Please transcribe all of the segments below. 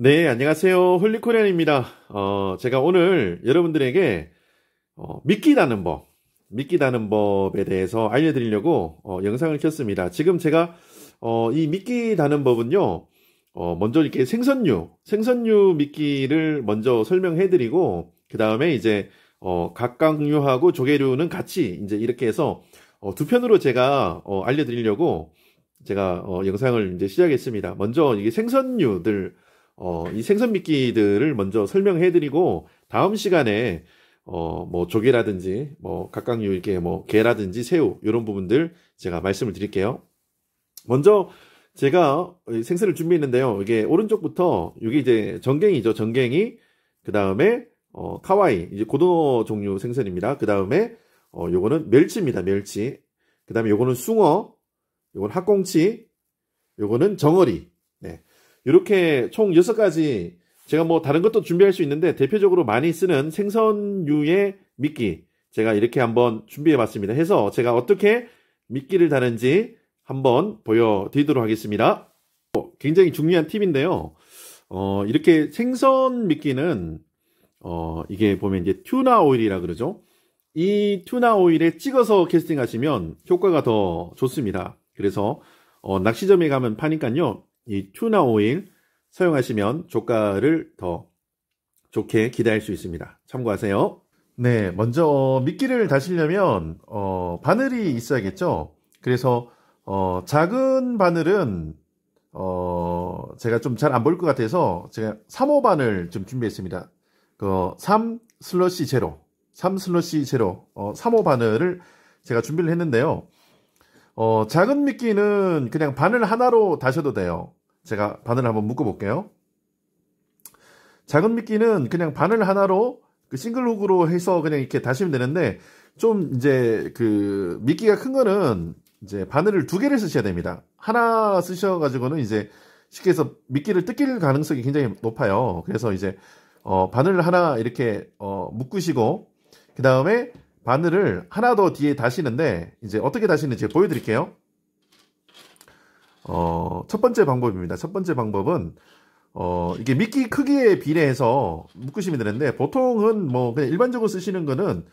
네, 안녕하세요. 홀리코리안입니다. 제가 오늘 여러분들에게 미끼 다는 법에 대해서 알려드리려고 영상을 켰습니다. 지금 제가 이 미끼 다는 법은요, 먼저 이렇게 생선류 미끼를 먼저 설명해드리고, 그 다음에 이제 각각류하고 조개류는 같이 이제 이렇게 해서 두 편으로 제가 알려드리려고 제가 영상을 이제 시작했습니다. 먼저 이게 생선류들 이 생선 미끼들을 먼저 설명해드리고 다음 시간에 뭐 조개라든지 뭐 각각류 이렇게 뭐 게라든지 새우 이런 부분들 제가 말씀을 드릴게요. 먼저 제가 생선을 준비했는데요. 이게 오른쪽부터 이게 이제 전갱이죠. 전갱이. 그 다음에 카와이 이제 고등어 종류 생선입니다. 그 다음에 요거는 멸치입니다. 멸치. 그 다음에 요거는 숭어. 요건 학꽁치. 요거는 정어리. 네. 이렇게 총 6가지 제가 뭐 다른 것도 준비할 수 있는데 대표적으로 많이 쓰는 생선류의 미끼 제가 이렇게 한번 준비해 봤습니다. 해서 제가 어떻게 미끼를 다는지 한번 보여드리도록 하겠습니다. 굉장히 중요한 팁인데요. 이렇게 생선 미끼는 이게 보면 이제 튜나 오일이라 그러죠. 이 튜나 오일에 찍어서 캐스팅 하시면 효과가 더 좋습니다. 그래서 낚시점에 가면 파니까요. 이 튜나 오일 사용하시면 조가를 더 좋게 기대할 수 있습니다. 참고하세요. 네, 먼저 미끼를 다시려면 바늘이 있어야겠죠. 그래서 작은 바늘은 제가 좀 잘 안 보일 것 같아서 제가 3호 바늘 좀 준비했습니다. 3/0 3/0 바늘을 제가 준비를 했는데요. 작은 미끼는 그냥 바늘 하나로 다셔도 돼요. 제가 바늘 한번 묶어 볼게요. 작은 미끼는 그냥 바늘 하나로 그 싱글 훅으로 해서 그냥 이렇게 다시면 되는데, 좀 이제 그 미끼가 큰 거는 이제 바늘을 2개를 쓰셔야 됩니다. 하나 쓰셔가지고는 이제 쉽게 해서 미끼를 뜯길 가능성이 굉장히 높아요. 그래서 이제 바늘을 하나 이렇게 묶으시고, 그 다음에 바늘을 하나 더 뒤에 다시는데, 이제 어떻게 다시는지 보여드릴게요. 첫 번째 방법입니다. 첫 번째 방법은, 이게 미끼 크기에 비례해서 묶으시면 되는데, 보통은 뭐, 그냥 일반적으로 쓰시는 거는,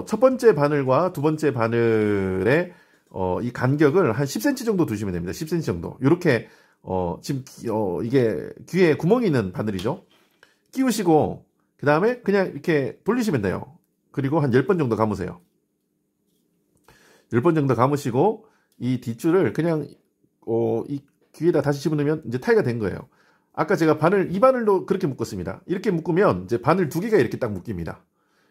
첫 번째 바늘과 두 번째 바늘의, 이 간격을 한 10cm 정도 두시면 됩니다. 10cm 정도. 요렇게, 지금, 이게 귀에 구멍이 있는 바늘이죠. 끼우시고, 그 다음에 그냥 이렇게 돌리시면 돼요. 그리고 한 10번 정도 감으세요. 10번 정도 감으시고 이 뒷줄을 그냥 이 귀에다 다시 집어넣으면 이제 타이가 된 거예요. 아까 제가 이 바늘로 그렇게 묶었습니다. 이렇게 묶으면 이제 바늘 2개가 이렇게 딱 묶입니다.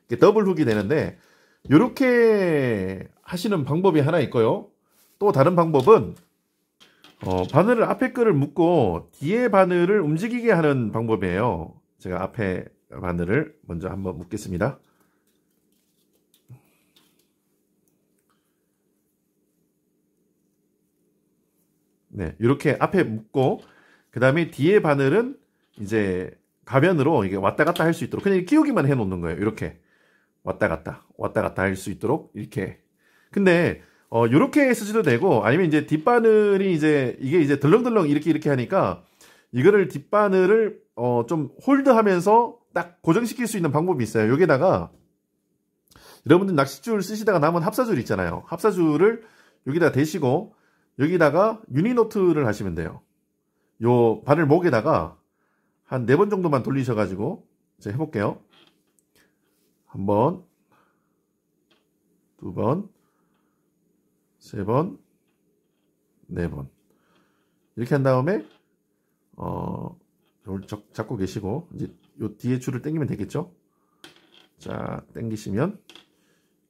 이게 더블 훅이 되는데, 이렇게 하시는 방법이 하나 있고요. 또 다른 방법은 바늘을 앞에 거를 묶고 뒤에 바늘을 움직이게 하는 방법이에요. 제가 앞에 바늘을 먼저 한번 묶겠습니다. 네, 이렇게 앞에 묶고, 그 다음에 뒤에 바늘은 이제 가변으로 이게 왔다 갔다 할 수 있도록 그냥 끼우기만 해 놓는 거예요. 이렇게 왔다 갔다 할 수 있도록 이렇게. 근데 이렇게 쓰셔도 되고, 아니면 이제 뒷바늘이 이게 이제 덜렁덜렁 이렇게 하니까 이거를 뒷바늘을 좀 홀드하면서 딱 고정시킬 수 있는 방법이 있어요. 여기다가 여러분들 낚싯줄 쓰시다가 남은 합사줄 있잖아요. 합사줄을 여기다 대시고 여기다가 유니노트를 하시면 돼요. 요 바늘 목에다가 한 4번 정도만 돌리셔가지고 제가 해볼게요. 1번, 2번, 3번, 4번. 이렇게 한 다음에 이걸 잡고 계시고 이제 요 뒤에 줄을 당기면 되겠죠? 자, 당기시면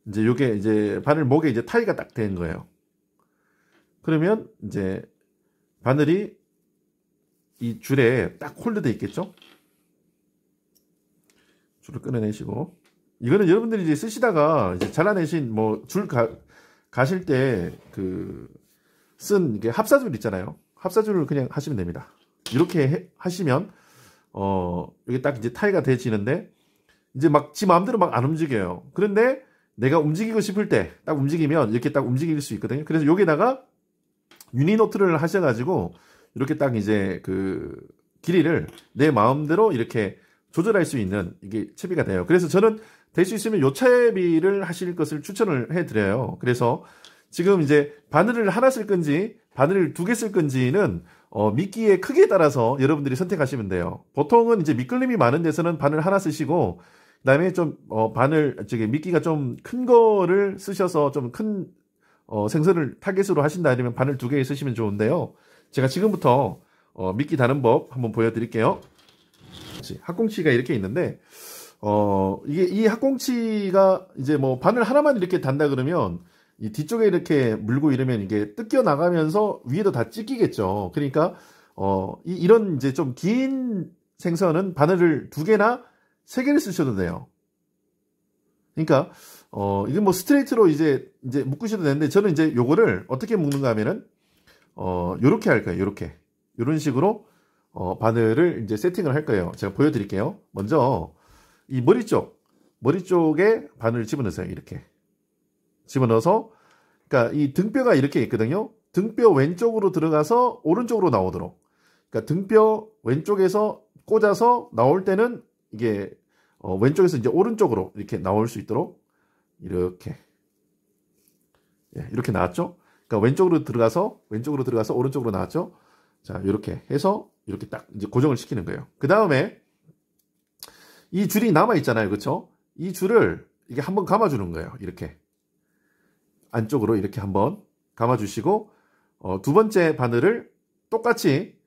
이제 요게 이제 바늘 목에 이제 타이가 딱 된 거예요. 그러면 이제 바늘이 이 줄에 딱 홀드되어 있겠죠? 줄을 끊어내시고, 이거는 여러분들이 이제 쓰시다가 이제 잘라내신 뭐 줄 가실 때 쓴 이게 합사줄 있잖아요. 합사줄을 그냥 하시면 됩니다. 이렇게 하시면 이게 딱 이제 타이가 되지는데, 이제 막 지 마음대로 막 안 움직여요. 그런데 내가 움직이고 싶을 때 딱 움직이면 이렇게 딱 움직일 수 있거든요. 그래서 여기다가 유니노트를 하셔가지고 이렇게 딱 이제 길이를 내 마음대로 이렇게 조절할 수 있는 이게 채비가 돼요. 그래서 저는 될 수 있으면 요 채비를 하실 것을 추천을 해드려요. 그래서 지금 이제 바늘을 하나 쓸 건지 바늘을 2개 쓸 건지는 미끼의 크기에 따라서 여러분들이 선택하시면 돼요. 보통은 이제 미끌림이 많은 데서는 바늘 하나 쓰시고 그다음에 좀 미끼가 좀 큰 거를 쓰셔서 좀 큰 생선을 타겟으로 하신다 이러면 바늘 2개 쓰시면 좋은데요. 제가 지금부터 미끼 다는 법 한번 보여드릴게요. 학꽁치가 이렇게 있는데 이게 이 학꽁치가 이제 뭐 바늘 하나만 이렇게 단다 그러면 이 뒤쪽에 이렇게 물고 이러면 이게 뜯겨 나가면서 위에도 다 찢기겠죠. 그러니까 이런 이제 좀 긴 생선은 바늘을 2개나 3개를 쓰셔도 돼요. 그러니까 이게 뭐 스트레이트로 이제 묶으셔도 되는데 저는 이제 요거를 어떻게 묶는가 하면은 요렇게 할 거예요. 요렇게 요런 식으로 바늘을 이제 세팅을 할 거예요. 제가 보여드릴게요. 먼저 이 머리 쪽에 바늘을 집어넣으세요. 이렇게 집어넣어서 그러니까 이 등뼈가 이렇게 있거든요. 등뼈 왼쪽으로 들어가서 오른쪽으로 나오도록. 그러니까 등뼈 왼쪽에서 꽂아서 나올 때는 이게 왼쪽에서 이제 오른쪽으로 이렇게 나올 수 있도록 이렇게 이렇게 나왔죠. 그러니까 왼쪽으로 들어가서 오른쪽으로 나왔죠. 자, 이렇게 해서 이렇게 딱 이제 고정을 시키는 거예요. 그 다음에 이 줄이 남아 있잖아요, 그렇죠? 이 줄을 이게 한번 감아주는 거예요. 이렇게 안쪽으로 이렇게 한번 감아주시고 2번째 바늘을 똑같이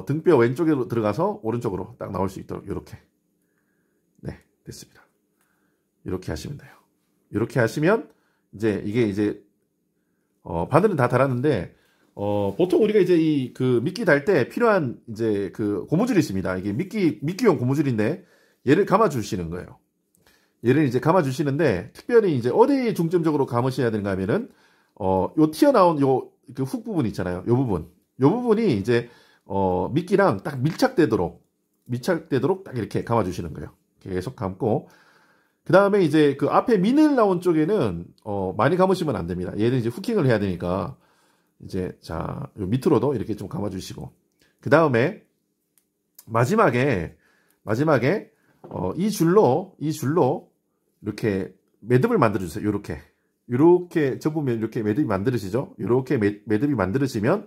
등뼈 왼쪽으로 들어가서 오른쪽으로 딱 나올 수 있도록 이렇게 됐습니다. 이렇게 하시면 돼요. 이렇게 하시면 이게 이제 바늘은 다 달았는데 보통 우리가 이제 그 미끼 달 때 필요한 이제 그 고무줄이 있습니다. 이게 미끼용 고무줄인데 얘를 감아 주시는 거예요. 얘를 이제 감아 주시는데 특별히 이제 어디 중점적으로 감으셔야 되는가 하면은 요 튀어나온 그 훅 부분 있잖아요. 요 부분이 이제 미끼랑 딱 밀착되도록 딱 이렇게 감아 주시는 거예요. 계속 감고 그 다음에 이제 그 앞에 미늘 나온 쪽에는 많이 감으시면 안 됩니다. 얘는 이제 후킹을 해야 되니까 이제 자 요 밑으로도 이렇게 좀 감아 주시고 그 다음에 마지막에 이 줄로 이렇게 매듭을 만들어 주세요. 요렇게 접으면 이렇게 매듭이 만들어지죠. 요렇게 매듭이 만들어지면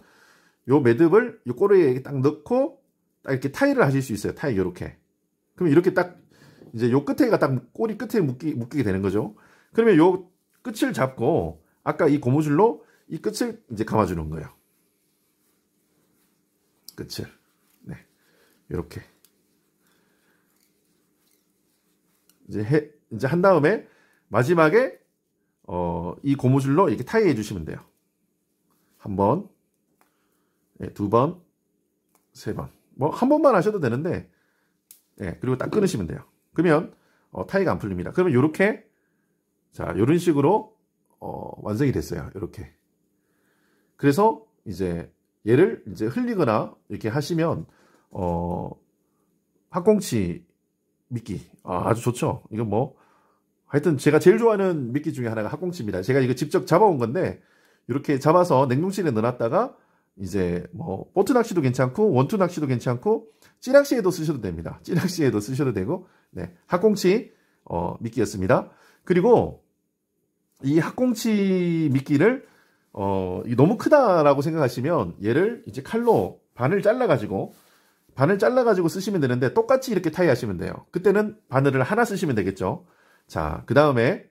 요 매듭을 요 꼬리에 딱 넣고 딱 이렇게 타이를 하실 수 있어요. 타이 요렇게. 그럼 이렇게 딱 이제 요 끝에가 딱 꼬리 끝에 묶이게 되는 거죠. 그러면 요 끝을 잡고 아까 이 고무줄로 이 끝을 이제 감아주는 거예요. 끝을. 요렇게. 이제 한 다음에 마지막에 이 고무줄로 이렇게 타이해 주시면 돼요. 한 번, 2번, 3번. 뭐 한 번만 하셔도 되는데 그리고 딱 끊으시면 돼요. 그러면 타이가 안 풀립니다. 그러면 요렇게 자, 요런 식으로 완성이 됐어요. 요렇게. 그래서 이제 얘를 이제 흘리거나 이렇게 하시면 학꽁치 미끼 아주 좋죠. 이건 뭐 하여튼 제가 제일 좋아하는 미끼 중에 하나가 학꽁치입니다. 제가 이거 직접 잡아온 건데 이렇게 잡아서 냉동실에 넣어놨다가 이제 뭐 보트 낚시도 괜찮고 원투 낚시도 괜찮고 찌낚시에도 쓰셔도 됩니다. 찌낚시에도 쓰셔도 되고 학꽁치 미끼였습니다. 그리고 이 학꽁치 미끼를 너무 크다라고 생각하시면 얘를 이제 칼로 반을 잘라가지고 쓰시면 되는데 똑같이 이렇게 타이 하시면 돼요. 그때는 바늘을 하나 쓰시면 되겠죠. 자, 그 다음에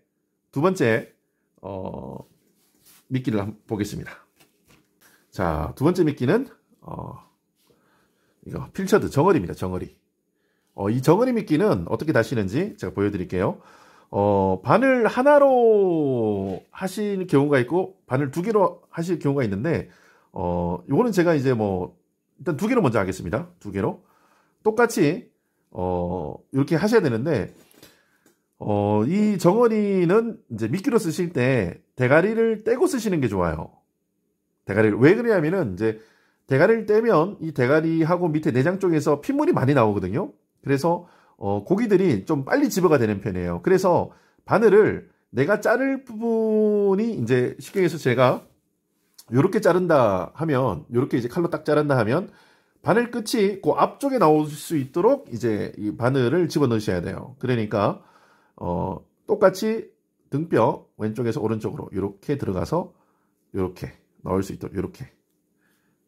2번째 미끼를 한번 보겠습니다. 자, 2번째 미끼는 이거 필처드 정어리입니다. 정어리. 이 정어리 미끼는 어떻게 다시는지 제가 보여드릴게요. 바늘 하나로 하실 경우가 있고 바늘 2개로 하실 경우가 있는데 요거는 제가 이제 뭐 일단 2개로 먼저 하겠습니다. 2개로 똑같이 이렇게 하셔야 되는데 이 정어리는 이제 미끼로 쓰실 때 대가리를 떼고 쓰시는 게 좋아요. 대가리를 왜 그러냐면은 이제 대가리를 떼면 이 대가리하고 밑에 내장 쪽에서 핏물이 많이 나오거든요. 그래서 고기들이 좀 빨리 집어가 되는 편이에요. 그래서 바늘을 내가 자를 부분이 이제 쉽게 해서 제가 요렇게 자른다 하면 요렇게 이제 칼로 딱 자른다 하면 바늘 끝이 그 앞쪽에 나올 수 있도록 이제 이 바늘을 집어 넣으셔야 돼요. 그러니까 똑같이 등뼈 왼쪽에서 오른쪽으로 이렇게 들어가서 이렇게 넣을 수 있도록 이렇게.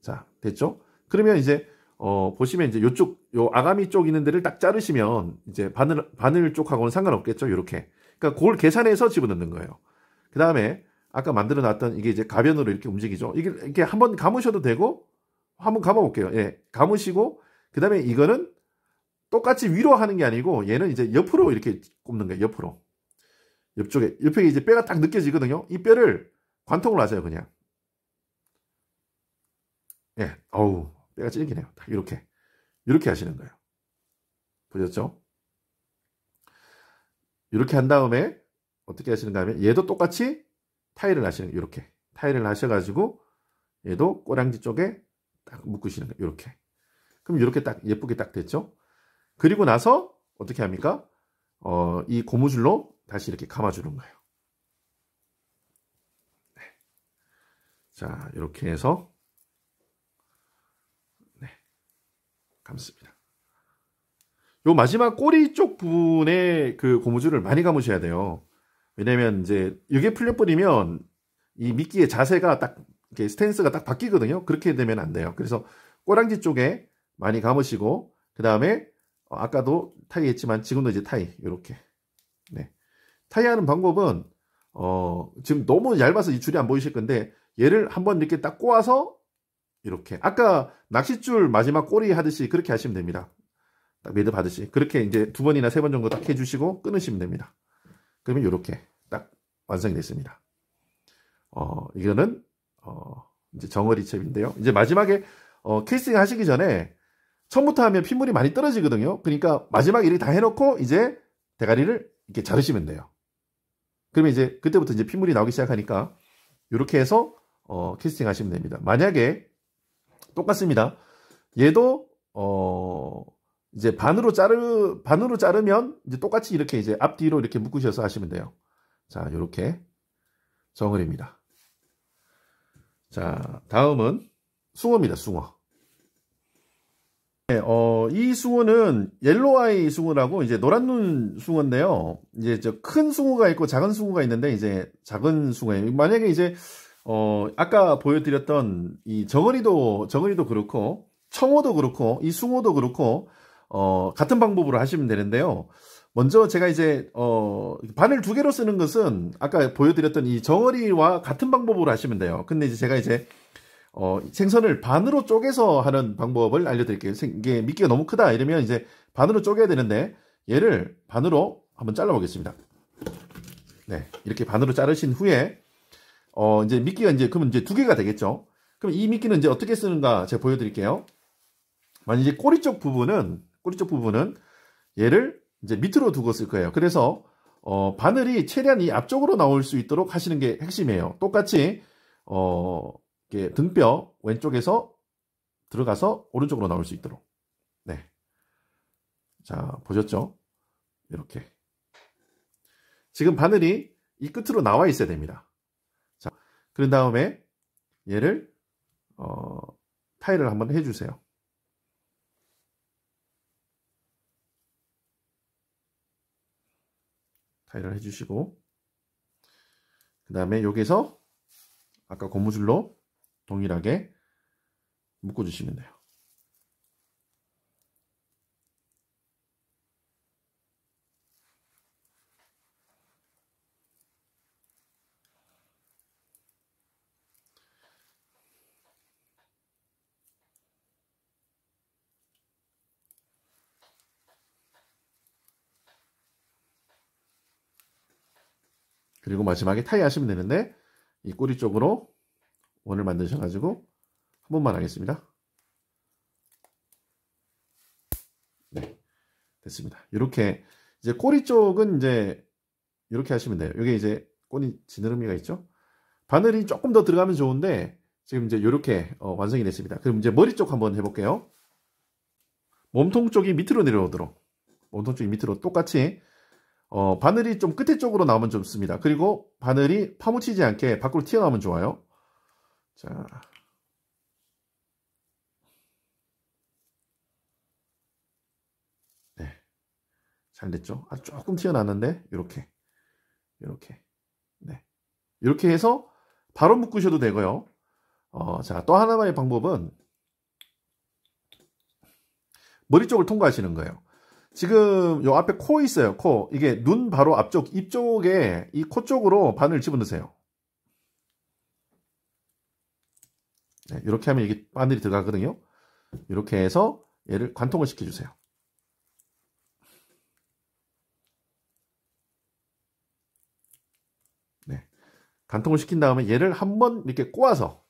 자, 됐죠? 그러면 이제 보시면 이제 요쪽 요 아가미 쪽 있는 데를 딱 자르시면 이제 바늘 쪽하고는 상관없겠죠? 이렇게. 그러니까 그걸 계산해서 집어넣는 거예요. 그 다음에 아까 만들어 놨던 이게 이제 가변으로 이렇게 움직이죠. 이게 이렇게 한번 감으셔도 되고 한번 감아 볼게요. 예. 감으시고 그 다음에 이거는 똑같이 위로 하는 게 아니고 얘는 이제 옆으로 이렇게 꼽는 거예요. 옆으로. 옆에 이제 뼈가 딱 느껴지거든요. 이 뼈를 관통을 하세요, 그냥. 예. 어우, 뼈가 찔기네요. 딱 이렇게 하시는 거예요. 보셨죠? 이렇게 한 다음에 어떻게 하시는가 하면 얘도 똑같이 타일을 하시는 거예요. 이렇게 타일을 하셔가지고 얘도 꼬랑지 쪽에 딱 묶으시는 거예요. 이렇게. 그럼 이렇게 딱 예쁘게 딱 됐죠? 그리고 나서 어떻게 합니까? 이 고무줄로 다시 이렇게 감아주는 거예요. 네. 자, 이렇게 해서 네, 감습니다. 요 마지막 꼬리 쪽 부분에 그 고무줄을 많이 감으셔야 돼요. 왜냐면 이제 이게 풀려버리면 이 미끼의 자세가 딱 이렇게 스탠스가 딱 바뀌거든요. 그렇게 되면 안 돼요. 그래서 꼬랑지 쪽에 많이 감으시고 그 다음에 아까도 타이 했지만 지금도 이제 타이 이렇게. 네. 타이하는 방법은 지금 너무 얇아서 이 줄이 안 보이실 건데 얘를 한번 이렇게 딱 꼬아서 이렇게 아까 낚싯줄 마지막 꼬리 하듯이 그렇게 하시면 됩니다. 딱 매듭 하듯이 그렇게 이제 2번이나 3번 정도 딱 해주시고 끊으시면 됩니다. 그러면 이렇게 딱 완성이 됐습니다. 이거는 이제 정어리cep인데요. 이제 마지막에 캐스팅 하시기 전에 처음부터 하면 핏물이 많이 떨어지거든요. 그러니까 마지막에 이렇게 다 해놓고 이제 대가리를 이렇게 자르시면 돼요. 그러면 이제 그때부터 이제 핏물이 나오기 시작하니까 이렇게 해서 캐스팅 하시면 됩니다. 만약에 똑같습니다. 얘도 이제 반으로 자르면 이제 똑같이 이렇게 이제 앞뒤로 이렇게 묶으셔서 하시면 돼요. 자, 이렇게 정어리입니다. 자, 다음은 숭어입니다. 숭어. 네, 이 숭어는 옐로아이 숭어라고 이제 노란 눈 숭어인데요. 이제 저 큰 숭어가 있고 작은 숭어가 있는데 이제 작은 숭어예요. 만약에 이제 아까 보여드렸던 이 정어리도 그렇고 청어도 그렇고 이 숭어도 그렇고 같은 방법으로 하시면 되는데요. 먼저 제가 이제 바늘 2개로 쓰는 것은 아까 보여드렸던 이 정어리와 같은 방법으로 하시면 돼요. 근데 이제 제가 이제 생선을 반으로 쪼개서 하는 방법을 알려드릴게요. 이게 미끼가 너무 크다 이러면 이제 반으로 쪼개야 되는데 얘를 반으로 한번 잘라보겠습니다. 네, 이렇게 반으로 자르신 후에 이제 미끼가 이제 그러면 이제 2개가 되겠죠. 그럼 이 미끼는 이제 어떻게 쓰는가 제가 보여드릴게요. 만약에 꼬리 쪽 부분은 얘를 이제 밑으로 두고 쓸 거예요. 그래서 바늘이 최대한 이 앞쪽으로 나올 수 있도록 하시는 게 핵심이에요. 똑같이 이렇게 등뼈 왼쪽에서 들어가서 오른쪽으로 나올 수 있도록. 네. 자, 보셨죠? 이렇게. 지금 바늘이 이 끝으로 나와 있어야 됩니다. 자, 그런 다음에 얘를 타일을 한번 해주세요. 타일을 해주시고 그 다음에 여기서 아까 고무줄로 동일하게 묶어주시면 돼요. 그리고 마지막에 타이 하시면 되는데 이 꼬리 쪽으로 원을 만드셔가지고 한 번만 하겠습니다. 네, 됐습니다. 이렇게 이제 꼬리 쪽은 이제 이렇게 하시면 돼요. 여기 이제 꼬리 지느러미가 있죠. 바늘이 조금 더 들어가면 좋은데 지금 이제 이렇게 완성이 됐습니다. 그럼 이제 머리 쪽 한번 해볼게요. 몸통 쪽이 밑으로 내려오도록 몸통 쪽이 밑으로 똑같이 바늘이 좀 끝에 쪽으로 나오면 좋습니다. 그리고 바늘이 파묻히지 않게 밖으로 튀어나오면 좋아요. 자, 잘 됐죠? 아주 조금 튀어나왔는데 이렇게 네, 이렇게 해서 바로 묶으셔도 되고요. 자, 또 하나만의 방법은 머리 쪽을 통과하시는 거예요. 지금 요 앞에 코 있어요. 코. 이게 눈 바로 앞쪽 입 쪽에 이 코 쪽으로 바늘 집어넣으세요. 네, 이렇게 하면 이게 바늘이 들어가거든요. 이렇게 해서 얘를 관통을 시켜주세요. 네, 관통을 시킨 다음에 얘를 한번 이렇게 꼬아서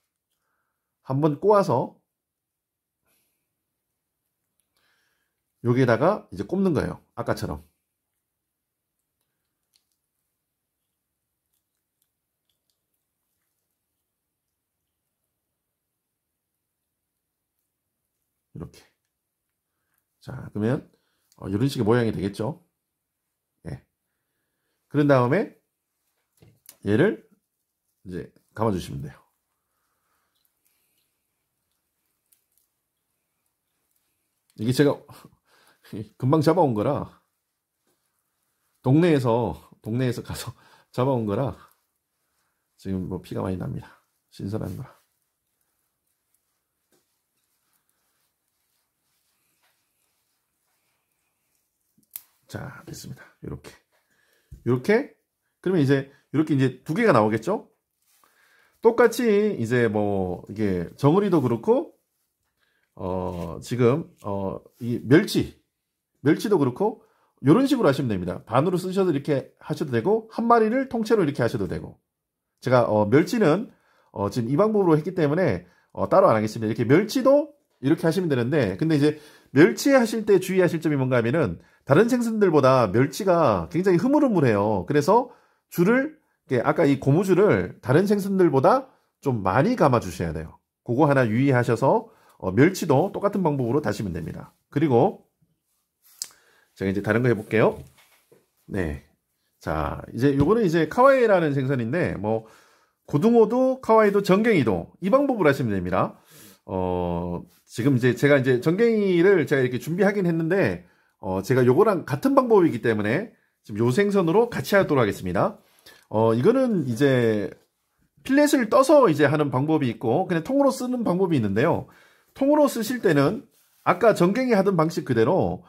여기에다가 이제 꼽는 거예요. 아까처럼. 이렇게. 자, 그러면 이런 식의 모양이 되겠죠. 네. 그런 다음에 얘를 이제 감아주시면 돼요. 이게 제가 금방 잡아온 거라 동네에서 가서 잡아온 거라 지금 뭐 피가 많이 납니다. 신선한 거라. 자, 됐습니다. 이렇게 그러면 이제 이렇게 이제 두 개가 나오겠죠? 똑같이 이제 뭐 이게 정어리도 그렇고 지금 이 멸치도 그렇고 이런 식으로 하시면 됩니다. 반으로 쓰셔도 이렇게 하셔도 되고 한 마리를 통째로 이렇게 하셔도 되고 제가 멸치는 지금 이 방법으로 했기 때문에 따로 안 하겠습니다. 이렇게 멸치도 이렇게 하시면 되는데 근데 이제 멸치 하실 때 주의하실 점이 뭔가 하면은 다른 생선들보다 멸치가 굉장히 흐물흐물해요. 그래서 줄을 아까 이 고무줄을 다른 생선들보다 좀 많이 감아 주셔야 돼요. 그거 하나 유의하셔서 멸치도 똑같은 방법으로 다시면 됩니다. 그리고 제가 이제 다른 거 해볼게요. 네. 자, 이제 요거는 이제 카와이라는 생선인데, 뭐, 고등어도, 카와이도, 전갱이도 이 방법으로 하시면 됩니다. 지금 이제 제가 이제 전갱이를 제가 이렇게 준비하긴 했는데, 제가 요거랑 같은 방법이기 때문에 지금 요 생선으로 같이 하도록 하겠습니다. 이거는 이제 필렛을 떠서 이제 하는 방법이 있고, 그냥 통으로 쓰는 방법이 있는데요. 통으로 쓰실 때는 아까 전갱이 하던 방식 그대로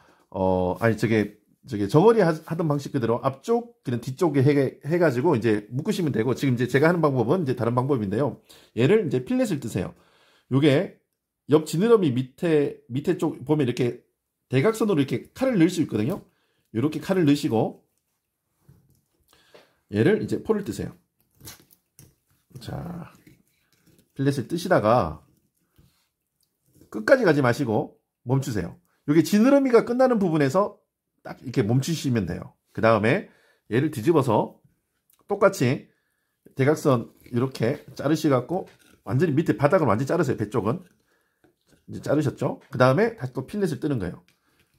정어리 하던 방식 그대로 앞쪽 그냥 뒤쪽에 해가지고 이제 묶으시면 되고 지금 이제 제가 하는 방법은 이제 다른 방법인데요. 얘를 이제 필렛을 뜨세요. 요게 옆 지느러미 밑에 쪽 보면 이렇게 대각선으로 이렇게 칼을 넣을 수 있거든요. 이렇게 칼을 넣으시고 얘를 이제 포를 뜨세요. 자, 필렛을 뜨시다가 끝까지 가지 마시고 멈추세요. 여기 지느러미가 끝나는 부분에서 딱 이렇게 멈추시면 돼요. 그 다음에 얘를 뒤집어서 똑같이 대각선 이렇게 자르시갖고 완전히 밑에 바닥을 완전히 자르세요. 배 쪽은 이제 자르셨죠? 그 다음에 다시 또 필렛을 뜨는 거예요.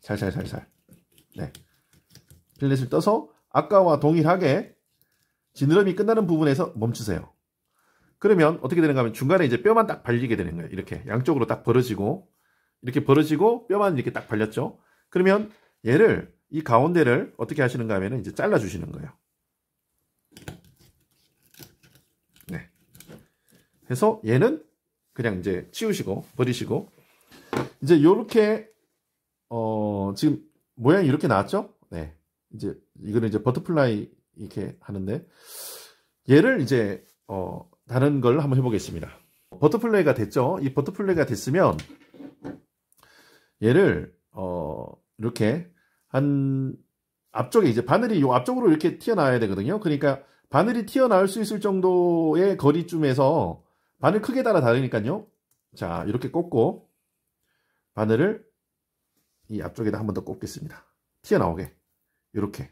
살살살살. 네. 필렛을 떠서 아까와 동일하게 지느러미 끝나는 부분에서 멈추세요. 그러면 어떻게 되는가 하면 중간에 이제 뼈만 딱 발리게 되는 거예요. 이렇게 양쪽으로 딱 벌어지고 이렇게 벌어지고 뼈만 이렇게 딱 발렸죠. 그러면 얘를 이 가운데를 어떻게 하시는가 하면 이제 잘라 주시는 거예요. 네. 해서 얘는 그냥 이제 치우시고 버리시고 이제 요렇게 지금 모양이 이렇게 나왔죠? 네. 이제 이거는 이제 버터플라이 이렇게 하는데 얘를 이제 다른 걸 한번 해보겠습니다. 버터플라이가 됐죠? 이 버터플라이가 됐으면 얘를 이렇게 한 앞쪽에 이제 바늘이 요 앞쪽으로 이렇게 튀어나와야 되거든요. 그러니까 바늘이 튀어나올 수 있을 정도의 거리쯤에서 바늘 크기에 따라 다르니까요. 자, 이렇게 꽂고 바늘을 이 앞쪽에다 한 번 더 꽂겠습니다. 튀어나오게 이렇게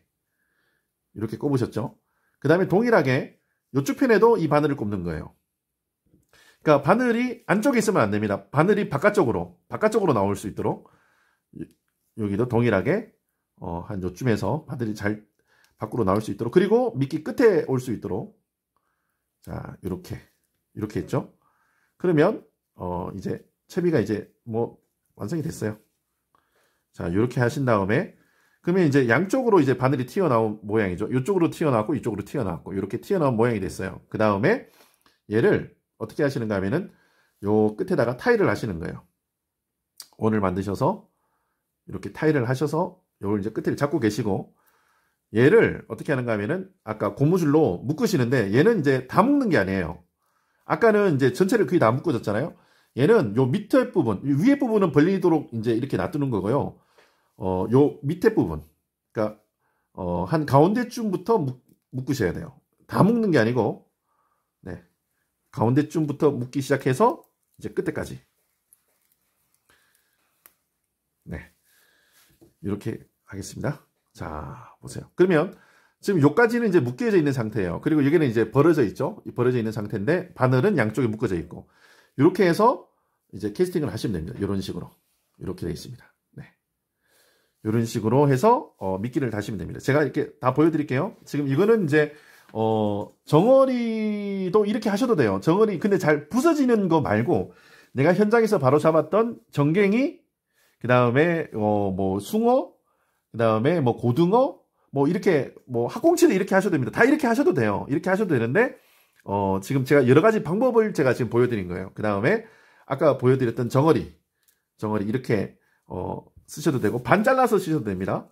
꼽으셨죠? 그 다음에 동일하게 이쪽 편에도 이 바늘을 꼽는 거예요. 그러니까 바늘이 안쪽에 있으면 안 됩니다. 바늘이 바깥쪽으로 나올 수 있도록 여기도 동일하게 한 요쯤에서 바늘이 잘 밖으로 나올 수 있도록 그리고 미끼 끝에 올 수 있도록 자 이렇게 했죠. 그러면 이제 채비가 이제 뭐 완성이 됐어요. 자 이렇게 하신 다음에 그러면 이제 양쪽으로 이제 바늘이 튀어나온 모양이죠. 이쪽으로 튀어나왔고 이쪽으로 튀어나왔고 이렇게 튀어나온 모양이 됐어요. 그 다음에 얘를 어떻게 하시는가 하면은 요 끝에다가 타일을 하시는 거예요. 원을 만드셔서 이렇게 타일을 하셔서 요걸 이제 끝을 잡고 계시고, 얘를 어떻게 하는가 하면은 아까 고무줄로 묶으시는데 얘는 이제 다 묶는 게 아니에요. 아까는 이제 전체를 거의 다 묶어졌잖아요. 얘는 요 밑에 부분, 위에 부분은 벌리도록 이제 이렇게 놔두는 거고요. 요 밑에 부분, 그러니까 한 가운데쯤부터 묶으셔야 돼요. 다 묶는 게 아니고, 네, 가운데쯤부터 묶기 시작해서 이제 끝에까지. 네, 이렇게 하겠습니다. 자, 보세요. 그러면 지금 요까지는 이제 묶여져 있는 상태예요. 그리고 여기는 이제 벌어져 있죠. 벌어져 있는 상태인데 바늘은 양쪽에 묶어져 있고, 이렇게 해서 이제 캐스팅을 하시면 됩니다. 이런 식으로 이렇게 되어 있습니다. 네, 이런 식으로 해서 미끼를 다시면 됩니다. 제가 이렇게 다 보여드릴게요. 지금 이거는 이제 정어리도 이렇게 하셔도 돼요. 정어리 근데 잘 부서지는 거 말고 내가 현장에서 바로 잡았던 정갱이, 그 다음에 뭐 숭어, 그 다음에 뭐 고등어, 뭐 이렇게 뭐 학꽁치도 이렇게 하셔도 됩니다. 다 이렇게 하셔도 돼요. 이렇게 하셔도 되는데 지금 제가 여러 가지 방법을 제가 지금 보여드린 거예요. 그 다음에 아까 보여드렸던 정어리 이렇게 쓰셔도 되고, 반 잘라서 쓰셔도 됩니다.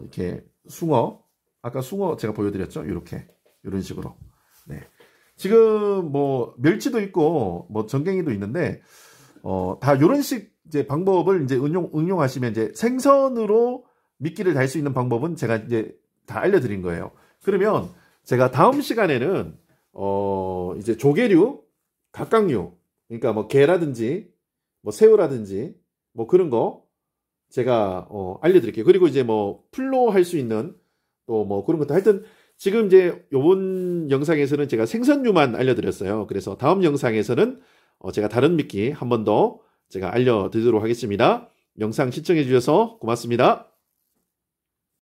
이렇게 숭어, 아까 숭어 제가 보여드렸죠. 이렇게 이런 식으로. 네, 지금 뭐 멸치도 있고 뭐 전갱이도 있는데 다 이런 식 이제 방법을 이제 응용하시면 이제 생선으로 미끼를 달 수 있는 방법은 제가 이제 다 알려드린 거예요. 그러면 제가 다음 시간에는 이제 조개류, 갑각류, 그러니까 뭐 게라든지 뭐 새우라든지 뭐 그런 거 제가 알려드릴게요. 그리고 이제 뭐 풀로 할 수 있는 또 뭐 그런 것도, 하여튼 지금 이제 요번 영상에서는 제가 생선류만 알려드렸어요. 그래서 다음 영상에서는 제가 다른 미끼 한 번 더 제가 알려드리도록 하겠습니다. 영상 시청해 주셔서 고맙습니다.